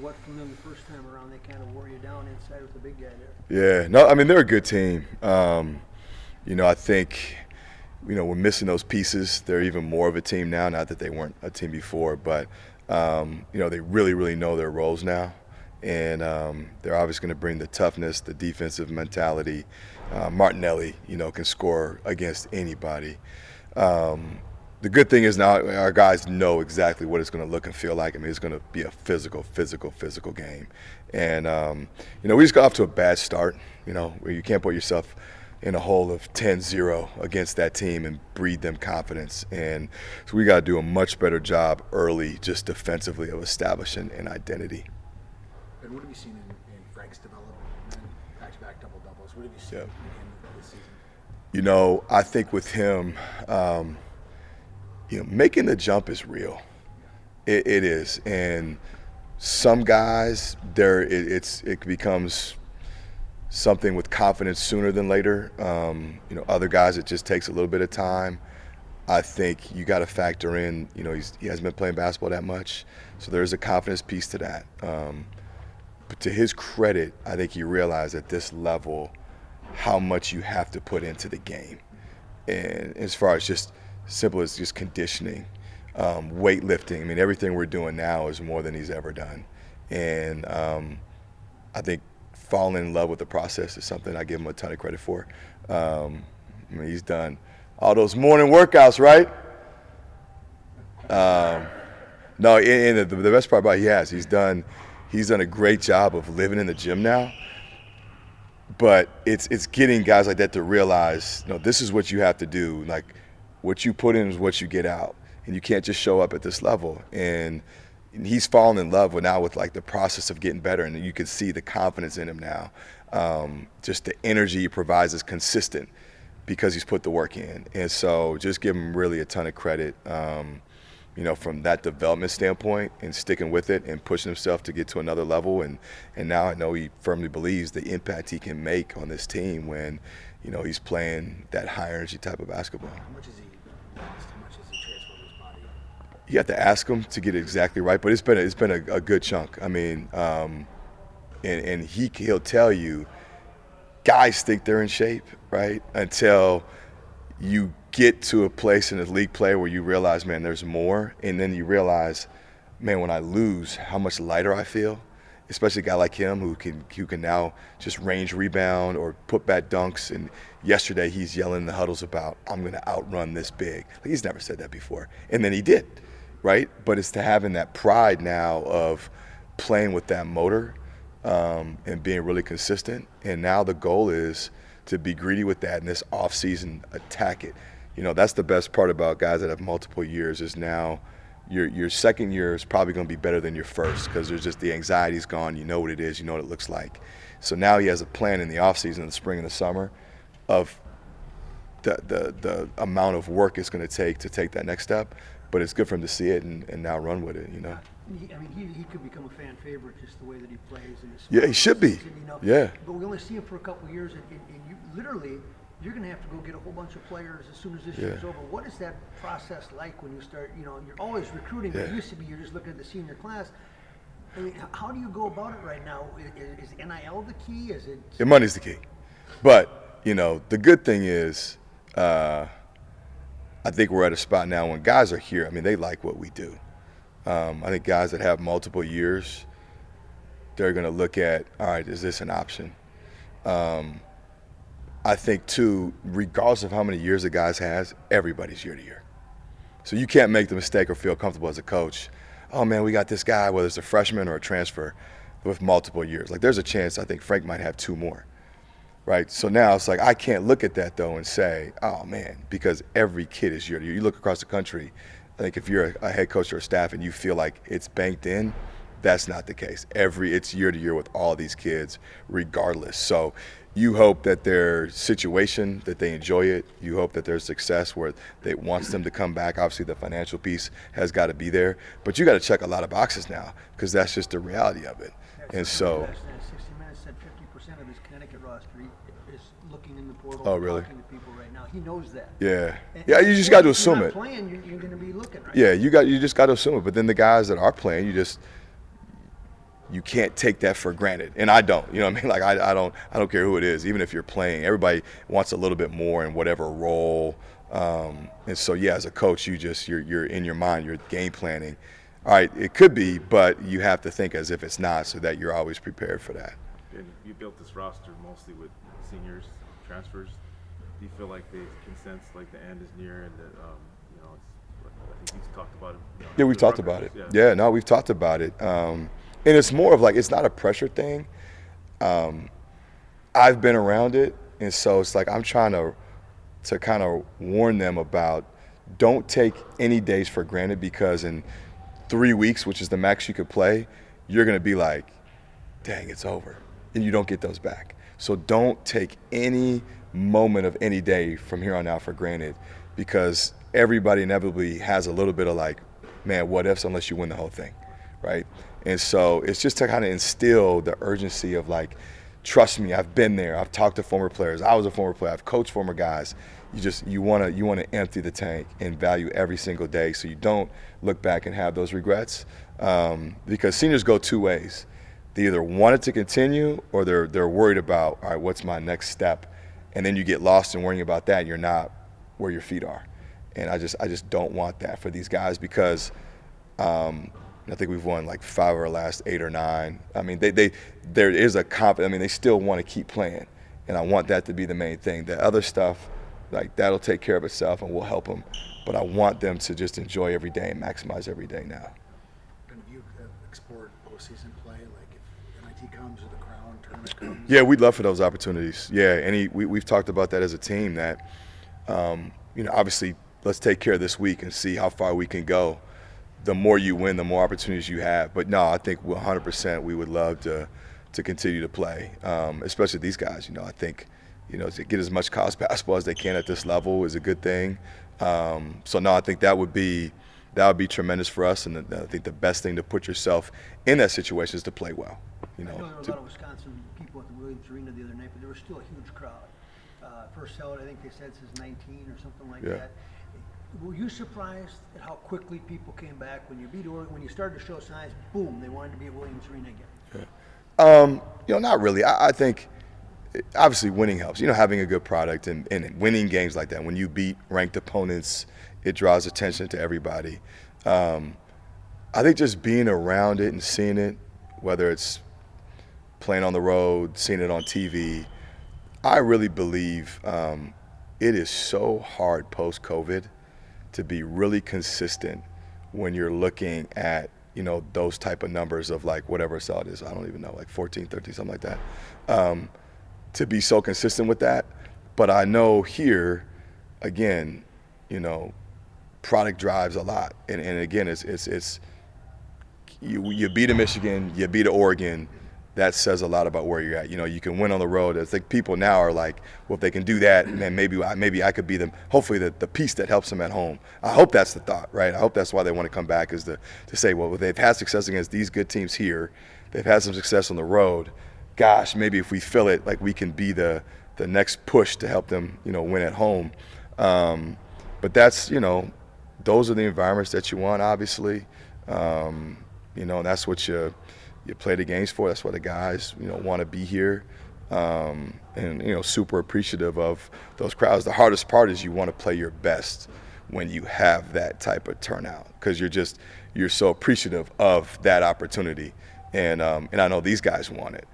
What from them the first time around, they kind of wore you down inside with the big guy there. Yeah, no, I mean they're a good team. I think, we're missing those pieces. They're even more of a team now. Not that they weren't a team before, but they really, really know their roles now, and they're obviously going to bring the toughness, the defensive mentality. Martinelli, can score against anybody. The good thing is now our guys know exactly what it's going to look and feel like. I mean, it's going to be a physical game. And, we just got off to a bad start, where you can't put yourself in a hole of 10-0 against that team and breed them confidence. And so we got to do a much better job early just defensively of establishing an identity. And what have you seen in Frank's development and back-to-back double-doubles? What have you seen in this season? I think with him, making the jump is real. It is. And some guys, it becomes something with confidence sooner than later. Other guys, it just takes a little bit of time. I think you got to factor in, he hasn't been playing basketball that much, so there's a confidence piece to that. But to his credit, I think he realized at this level how much you have to put into the game. And as far as just simple as just conditioning, weightlifting, I mean, everything we're doing now is more than he's ever done. And I think falling in love with the process is something I give him a ton of credit for. He's done all those morning workouts, right? No, and the best part about it, he's done a great job of living in the gym now. But it's getting guys like that to realize, this is what you have to do. Like, what you put in is what you get out, and you can't just show up at this level. And he's fallen in love with like the process of getting better, and you can see the confidence in him now. Just the energy he provides is consistent because he's put the work in. And so just give him really a ton of credit, from that development standpoint and sticking with it and pushing himself to get to another level. And now I know he firmly believes the impact he can make on this team when, he's playing that high energy type of basketball. How much is he lost? How much has he transformed his body? You have to ask him to get it exactly right, but it's been a good chunk. I mean, and he'll tell you, guys think they're in shape, right? Until you get to a place in a league play where you realize, man, there's more, and then you realize, man, when I lose, how much lighter I feel. Especially a guy like him who can now just range rebound or put back dunks. And yesterday he's yelling in the huddles about, I'm going to outrun this big. Like, he's never said that before. And then he did, right? But it's to having that pride now of playing with that motor and being really consistent. And now the goal is to be greedy with that in this offseason, attack it. That's the best part about guys that have multiple years is now your second year is probably going to be better than your first because there's just the anxiety's gone. You know what it is. You know what it looks like. So now he has a plan in the offseason, in the spring and the summer, of the amount of work it's going to take that next step. But it's good for him to see it and now run with it. He could become a fan favorite just the way that he plays. Yeah, he should be. Yeah. But we only see him for a couple of years, and you literally, you're going to have to go get a whole bunch of players as soon as this year's over. What is that process like when you start, you're always recruiting, but it used to be you're just looking at the senior class. I mean, how do you go about it right now? Is NIL the key? Is it? Yeah, money's the key. But, the good thing is I think we're at a spot now when guys are here. I mean, they like what we do. I think guys that have multiple years, they're going to look at, all right, is this an option? I think, too, regardless of how many years a guy has, everybody's year to year. So you can't make the mistake or feel comfortable as a coach. Oh, man, we got this guy, whether it's a freshman or a transfer, with multiple years. Like, there's a chance I think Frank might have 2 more, right? So now it's like I can't look at that, though, and say, oh, man, because every kid is year to year. You look across the country, I think if you're a head coach or a staff and you feel like it's banked in, that's not the case. It's year to year with all these kids, regardless. So you hope that their situation, that they enjoy it. You hope that there's success where they wants them to come back. Obviously, the financial piece has got to be there. But you got to check a lot of boxes now because that's just the reality of it. And so 60 Minutes said 50% of his Connecticut roster is looking in the portal. Oh, really? Talking to people right now. He knows that. Yeah. Yeah, you just got to assume it. it. Playing, you're going to be looking, right? Yeah, you just got to assume it. But then the guys that are playing, you can't take that for granted. And I don't, you know what I mean? Like I don't care who it is, even if you're playing, everybody wants a little bit more in whatever role. And so, yeah, as a coach, you're in your mind, you're game planning. All right, it could be, but you have to think as if it's not, so that you're always prepared for that. And you built this roster mostly with seniors, transfers. Do you feel like they can sense like the end is near and that I think you've talked about it. Yeah, we've talked about it. Yeah, no, we've talked about it. And it's more of like, it's not a pressure thing. I've been around it, and so it's like I'm trying to kind of warn them about, don't take any days for granted, because in 3 weeks, which is the max you could play, you're going to be like, dang, it's over. And you don't get those back. So don't take any moment of any day from here on out for granted, because everybody inevitably has a little bit of like, man, what ifs, unless you win the whole thing, right? And so it's just to kind of instill the urgency of like, trust me, I've been there. I've talked to former players. I was a former player. I've coached former guys. You want to empty the tank and value every single day, so you don't look back and have those regrets. Because seniors go two ways. They either want it to continue, or they're worried about, all right, what's my next step? And then you get lost in worrying about that, and you're not where your feet are. And I just don't want that for these guys, because I think we've won like 5 of our last 8 or 9. I mean, there is a confidence. I mean, they still want to keep playing, and I want that to be the main thing. The other stuff, like, that'll take care of itself, and we'll help them. But I want them to just enjoy every day and maximize every day now. And have you explored postseason play, like if NIT comes or the Crown tournament comes? Yeah, we'd love for those opportunities. Yeah, we've talked about that as a team, that obviously let's take care of this week and see how far we can go. The more you win, the more opportunities you have. But no, I think 100% we would love to continue to play, especially these guys. I think to get as much college basketball as they can at this level is a good thing. So no, I think that would be tremendous for us, and I think the best thing to put yourself in that situation is to play well. I know there were a lot of Wisconsin people at the Williams Arena the other night, but there was still a huge crowd. First held, I think they said since 19 or something like that. Were you surprised at how quickly people came back when you beat Oregon, when you started to show signs? Boom, they wanted to be at Williams Arena again. Not really. I think obviously winning helps. Having a good product and winning games like that, when you beat ranked opponents, it draws attention to everybody. I think just being around it and seeing it, whether it's playing on the road, seeing it on TV, I really believe it is so hard post-COVID to be really consistent when you're looking at, those type of numbers of like whatever it is. I don't even know, like 14, 13, something like that. To be so consistent with that. But I know here, again, product drives a lot. And again, it's you beat a Michigan, you beat a Oregon. That says a lot about where you're at. You can win on the road. I think people now are like, well, if they can do that, then maybe I could be them. Hopefully the piece that helps them at home. I hope that's the thought, right? I hope that's why they want to come back, is to say, well, they've had success against these good teams here. They've had some success on the road. Gosh, maybe if we feel it, like we can be the next push to help them, win at home. But that's, those are the environments that you want, obviously. And that's what you play the games for. That's why the guys, want to be here, and super appreciative of those crowds. The hardest part is you want to play your best when you have that type of turnout, because you're so appreciative of that opportunity, and I know these guys want it,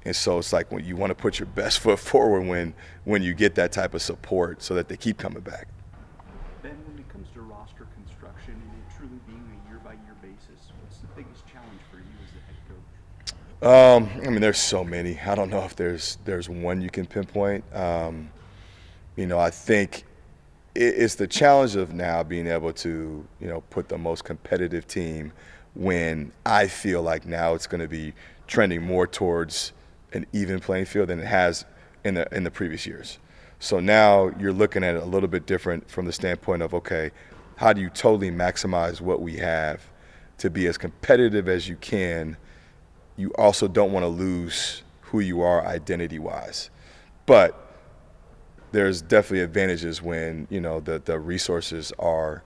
and so it's like when you want to put your best foot forward when you get that type of support, so that they keep coming back. Ben, when it comes to roster construction and it truly being a year-by-year basis, what's the biggest challenge for you as the head coach? There's so many. I don't know if there's one you can pinpoint. I think it's the challenge of now being able to, put the most competitive team, when I feel like now it's going to be trending more towards an even playing field than it has in the previous years. So now you're looking at it a little bit different from the standpoint of, okay, how do you totally maximize what we have to be as competitive as you can? You also don't want to lose who you are identity-wise. But there's definitely advantages when, the resources are,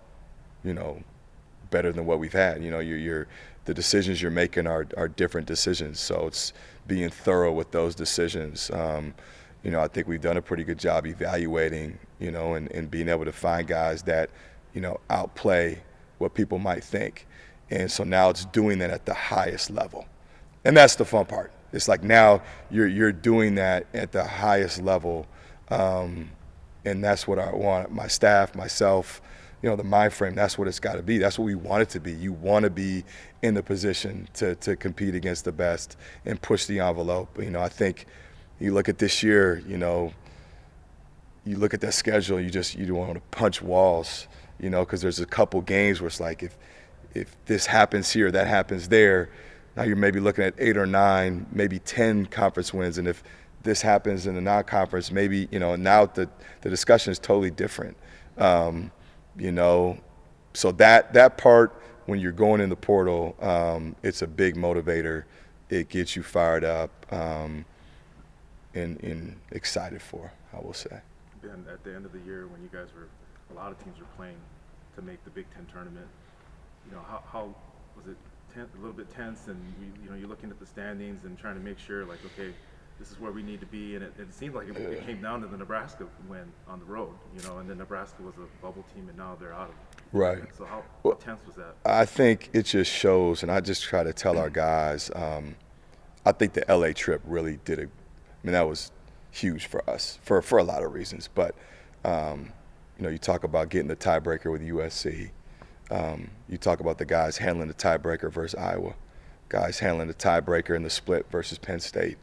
better than what we've had. the decisions you're making are different decisions. So it's being thorough with those decisions. I think we've done a pretty good job evaluating, and being able to find guys that, outplay what people might think. And so now it's doing that at the highest level. And that's the fun part. It's like now you're doing that at the highest level. And that's what I want, my staff, myself, the mind frame, that's what it's got to be. That's what we want it to be. You want to be in the position to compete against the best and push the envelope. I think you look at this year, you look at that schedule, you don't want to punch walls, because there's a couple games where it's like if this happens here, that happens there, now you're maybe looking at 8 or 9, maybe 10 conference wins. And if this happens in the non-conference, maybe, now the discussion is totally different. So that part, when you're going in the portal, it's a big motivator. It gets you fired up and excited for, I will say. Ben, at the end of the year, when you guys a lot of teams were playing to make the Big Ten tournament, how was it a little bit tense? And you're looking at the standings and trying to make sure, like, okay, this is where we need to be, and it seemed like it came down to the Nebraska win on the road, and then Nebraska was a bubble team, and now they're out of it. Right. So how tense was that? I think it just shows, and I just try to tell our guys, I think the LA trip really that was huge for us for a lot of reasons. But, you talk about getting the tiebreaker with USC. You talk about the guys handling the tiebreaker versus Iowa, guys handling the tiebreaker in the split versus Penn State.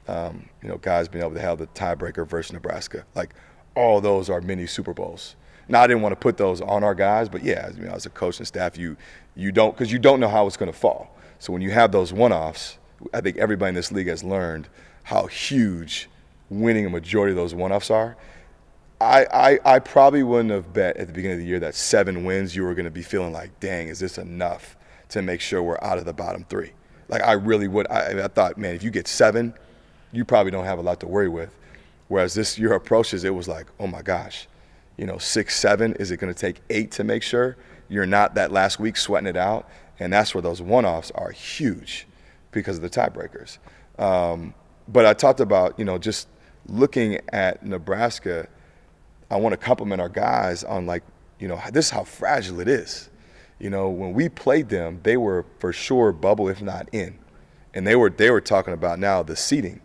Guys being able to have the tiebreaker versus Nebraska. Like, all those are mini Super Bowls. Now, I didn't want to put those on our guys, but yeah, as a coach and staff, you don't, because you don't know how it's going to fall. So when you have those one-offs, I think everybody in this league has learned how huge winning a majority of those one-offs are. I probably wouldn't have bet at the beginning of the year that 7 wins you were going to be feeling like, dang, is this enough to make sure we're out of the bottom 3? Like, I really would. I thought, man, if you get 7, you probably don't have a lot to worry with. Whereas this year approaches, it was like, oh my gosh, 6, 7, is it going to take 8 to make sure you're not that last week sweating it out? And that's where those one-offs are huge because of the tiebreakers. But I talked about, just looking at Nebraska, I want to compliment our guys on, like, this is how fragile it is. When we played them, they were for sure bubble, if not in. And they were talking about now the seeding.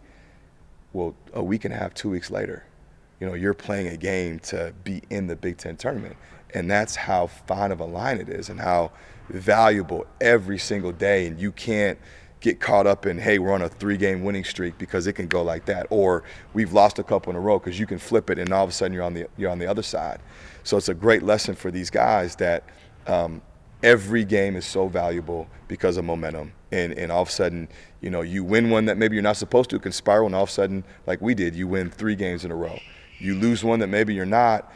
Well, a week and a half, 2 weeks later, you're playing a game to be in the Big Ten tournament. And that's how fine of a line it is and how valuable every single day. And you can't get caught up in, hey, we're on a 3-game winning streak, because it can go like that. Or we've lost a couple in a row, because you can flip it and all of a sudden you're on the other side. So it's a great lesson for these guys that every game is so valuable because of momentum. And all of a sudden, you win one that maybe you're not supposed to, it can spiral, and all of a sudden, like we did, you win 3 games in a row. You lose one that maybe you're not,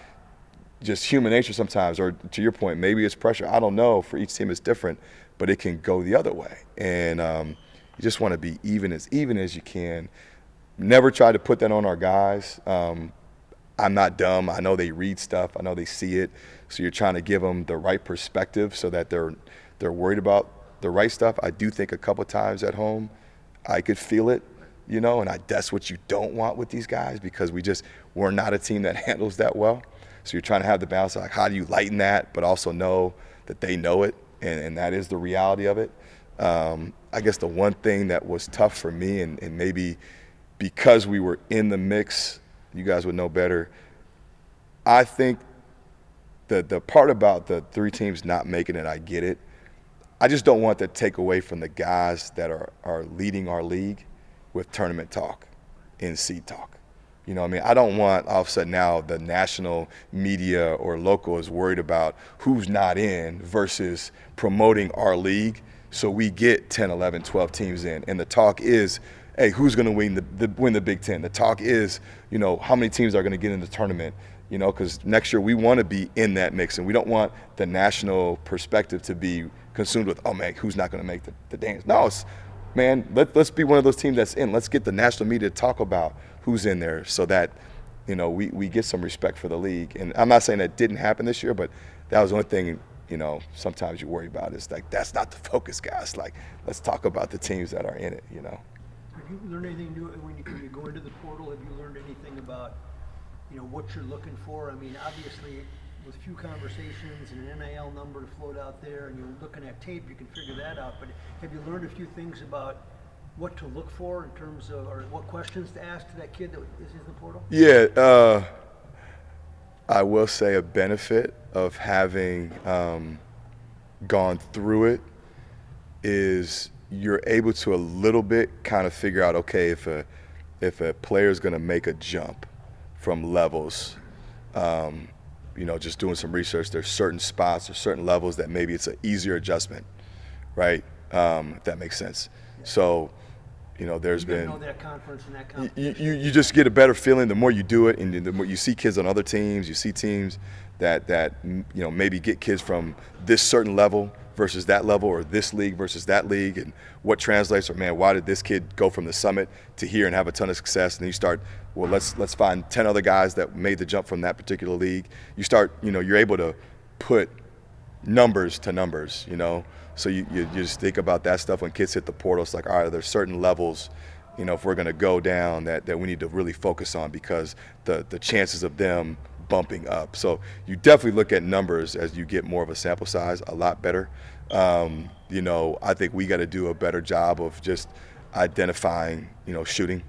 just human nature sometimes, or to your point, maybe it's pressure. I don't know. For each team it's different, but it can go the other way. And you just want to be even as you can. Never try to put that on our guys. I'm not dumb. I know they read stuff. I know they see it. So you're trying to give them the right perspective so that they're worried about the right stuff. I do think a couple times at home I could feel it, and that's what you don't want with these guys, because we're not a team that handles that well. So you're trying to have the balance of, like, how do you lighten that, but also know that they know it, and that is the reality of it. I guess the one thing that was tough for me, and maybe because we were in the mix, you guys would know better, I think the part about the 3 teams not making it, I get it. I just don't want that to take away from the guys that are leading our league with tournament talk and seed talk. I don't want all of a sudden now the national media or local is worried about who's not in versus promoting our league so we get 10, 11, 12 teams in. And the talk is, hey, who's going to win the Big Ten? The talk is, how many teams are going to get in the tournament? Because next year we want to be in that mix, and we don't want the national perspective to be consumed with, oh man, who's not going to make the dance? No, man, let's be one of those teams that's in. Let's get the national media to talk about who's in there so that, we get some respect for the league. And I'm not saying that didn't happen this year, but that was the only thing sometimes you worry about. It's like, that's not the focus, guys. Like, let's talk about the teams that are in it, Have you learned anything new when you go into the portal? Have you learned anything about, what you're looking for? I mean, obviously, with few conversations and an NIL number to float out there, and you're looking at tape, you can figure that out. But have you learned a few things about what to look for in terms of, or what questions to ask to that kid that is in the portal? Yeah, I will say a benefit of having gone through it is you're able to a little bit kind of figure out, okay, if a player is going to make a jump from levels, just doing some research, there's certain spots or certain levels that maybe it's an easier adjustment, right? If that makes sense. So, there's been that conference and that conference. You just get a better feeling the more you do it, and the more you see kids on other teams, you see teams that maybe get kids from this certain level versus that level, or this league versus that league, and what translates, or man, why did this kid go from the summit to here and have a ton of success? And then you start, well, let's find 10 other guys that made the jump from that particular league. You start, you're able to put numbers to numbers, So you just think about that stuff when kids hit the portal. It's like, all right, there's certain levels, if we're going to go down that we need to really focus on, because the chances of them bumping up. So you definitely look at numbers as you get more of a sample size, a lot better. I think we got to do a better job of just identifying, shooting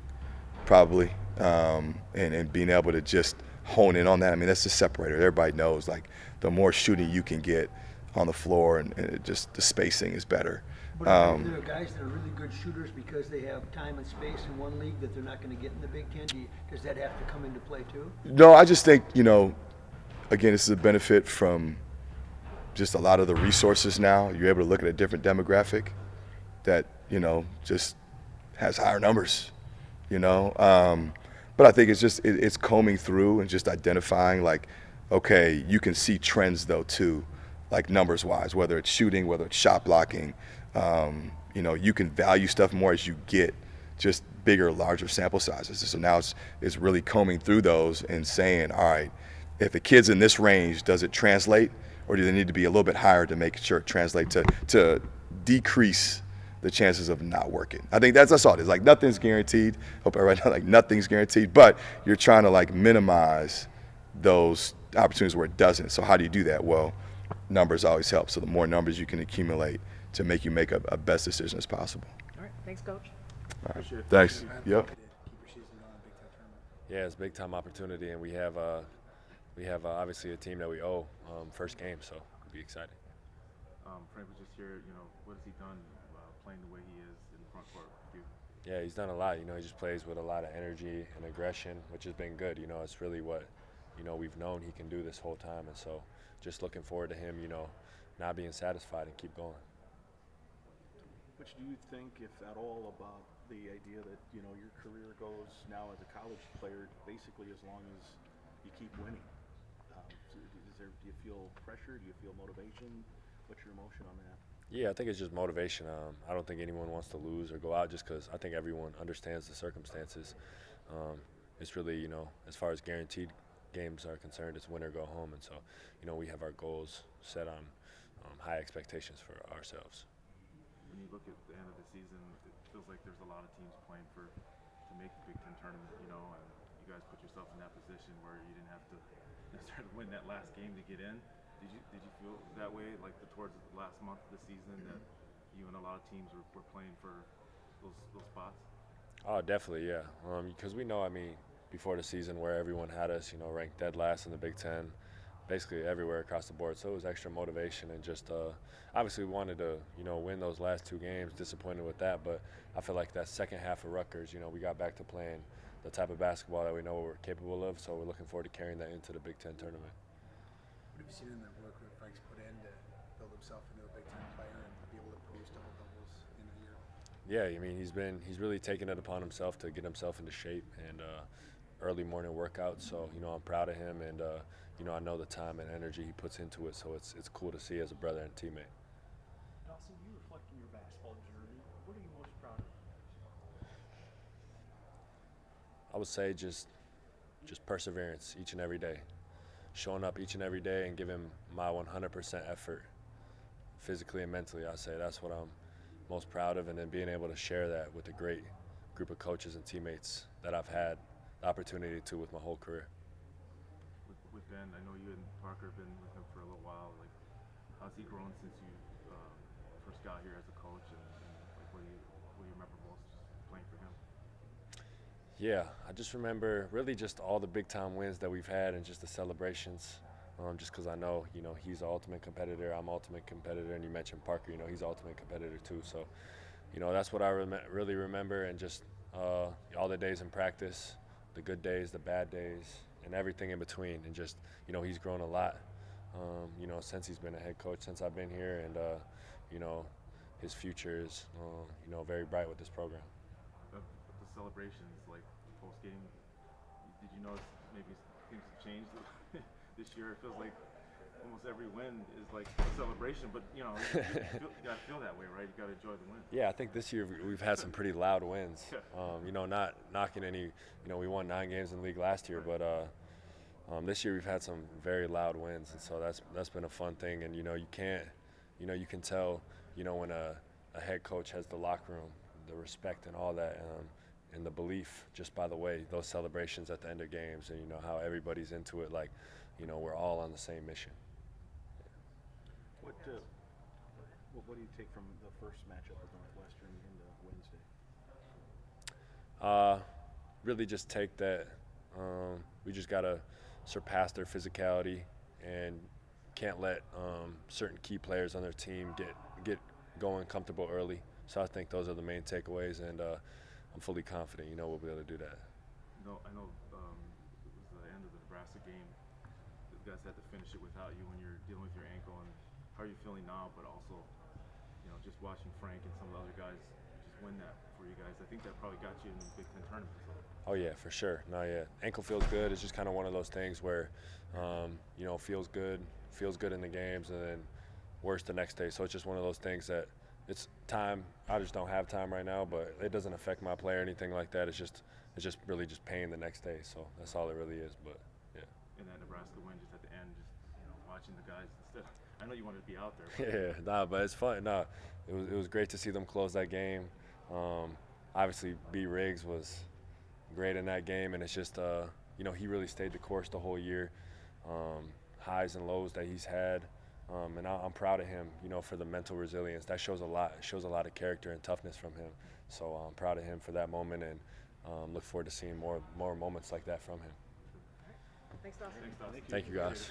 probably, and being able to just hone in on that. I mean, that's the separator. Everybody knows, like, the more shooting you can get on the floor, and it just the spacing is better. But are there guys that are really good shooters because they have time and space in one league that they're not going to get in the Big Ten? Does that have to come into play too? No, I just think, again, this is a benefit from just a lot of the resources now. You're able to look at a different demographic that, just has higher numbers, But I think it's just, it's combing through and just identifying, like, okay, you can see trends though too, like numbers-wise, whether it's shooting, whether it's shot blocking. You can value stuff more as you get just bigger, larger sample sizes. So now it's really combing through those and saying, all right, if a kid's in this range, does it translate, or do they need to be a little bit higher to make sure it translates to decrease the chances of not working? I think that's all it is. Like, nothing's guaranteed. Hope everybody knows, like, nothing's guaranteed, but you're trying to, like, minimize those opportunities where it doesn't. So how do you do that? Well, numbers always help. So the more numbers you can accumulate to make you make a best decision as possible. All right, thanks, Coach. All right. Thanks. Yep. Keep your season going in Big Ten tournament. Yeah, it's a big time opportunity, and we have obviously a team that we owe first game, so it'll be exciting. Frank was just here. What has he done playing the way he is in the front court with you? Yeah, he's done a lot. He just plays with a lot of energy and aggression, which has been good. It's really what we've known he can do this whole time, and so just looking forward to him, not being satisfied and keep going. Which do you think, if at all, about the idea that your career goes now as a college player basically as long as you keep winning? Do you feel pressure? Do you feel motivation? What's your emotion on that? Yeah, I think it's just motivation. I don't think anyone wants to lose or go out just because I think everyone understands the circumstances. It's really, as far as guaranteed games are concerned, it's win or go home. And so, we have our goals set on high expectations for ourselves. When you look at the end of the season, it feels like there's a lot of teams playing to make the Big Ten tournament, and you guys put yourself in that position where you didn't have to necessarily win that last game to get in. Did you feel that way, like towards the last month of the season, that you and a lot of teams were playing for those spots? Oh, definitely, yeah. Because we know, before the season where everyone had us, ranked dead last in the Big Ten, basically everywhere across the board. So it was extra motivation, and just obviously we wanted to, win those last two games. Disappointed with that, but I feel like that second half of ROKKR's, we got back to playing the type of basketball that we know we're capable of. So we're looking forward to carrying that into the Big Ten tournament. What have you seen in the work that Frank's put in to build himself into a Big Ten player and be able to produce double doubles in a year? Yeah, he's really taken it upon himself to get himself into shape and early morning workouts. So I'm proud of him, and I know the time and energy he puts into it. So it's cool to see as a brother and teammate. Dawson, you reflect on your basketball journey. What are you most proud of? I would say just perseverance each and every day. showing up each and every day and giving my 100% effort, physically and mentally. I say that's what I'm most proud of, and then being able to share that with a great group of coaches and teammates that I've had the opportunity to with my whole career. With Ben, I know you and Parker have been with him for a little while. Like, how's he grown since you first got here as a coach, and like, what do you remember most playing for him? Yeah, I just remember really just all the big time wins that we've had and just the celebrations. Just because I know, he's the ultimate competitor, I'm ultimate competitor, and you mentioned Parker, he's the ultimate competitor too. So, that's what I really remember, and just all the days in practice, the good days, the bad days, and everything in between. And just, he's grown a lot, since he's been a head coach, since I've been here, and, his future is, very bright with this program. The celebrations, like post-game, did you notice maybe things have changed this year? It feels like almost every win is like a celebration, but you gotta feel that way, right? You gotta enjoy the win. Yeah, I think this year we've had some pretty loud wins. Not knocking any. We won 9 games in the league last year, but this year we've had some very loud wins, and so that's been a fun thing. And you can tell, when a head coach has the locker room, the respect and all that, and the belief just by the way those celebrations at the end of games, and how everybody's into it, like we're all on the same mission. What do you take from the first matchup with Northwestern into Wednesday? Really just take that we just gotta surpass their physicality and can't let certain key players on their team get going comfortable early. So I think those are the main takeaways, and I'm fully confident we'll be able to do that. I know it was the end of the Nebraska game. You guys had to finish it without you when you're dealing with your ankle. And how are you feeling now? But also, just watching Frank and some of the other guys just win that for you guys. I think that probably got you in the Big Ten tournament. So. Oh yeah, for sure. No, yeah, ankle feels good. It's just kind of one of those things where, feels good in the games, and then worse the next day. So it's just one of those things that it's time. I just don't have time right now, but it doesn't affect my play or anything like that. It's just really just pain the next day. So that's all it really is. But yeah. And that Nebraska win just at the end, just watching the guys instead. I know you wanted to be out there. Yeah, but it's fun. No, it was great to see them close that game. Obviously, B. Riggs was great in that game, and it's just he really stayed the course the whole year. Highs and lows that he's had, and I'm proud of him. For the mental resilience that shows a lot. It shows a lot of character and toughness from him. So I'm proud of him for that moment, and look forward to seeing more moments like that from him. Thanks, Dawson. Thank you, guys.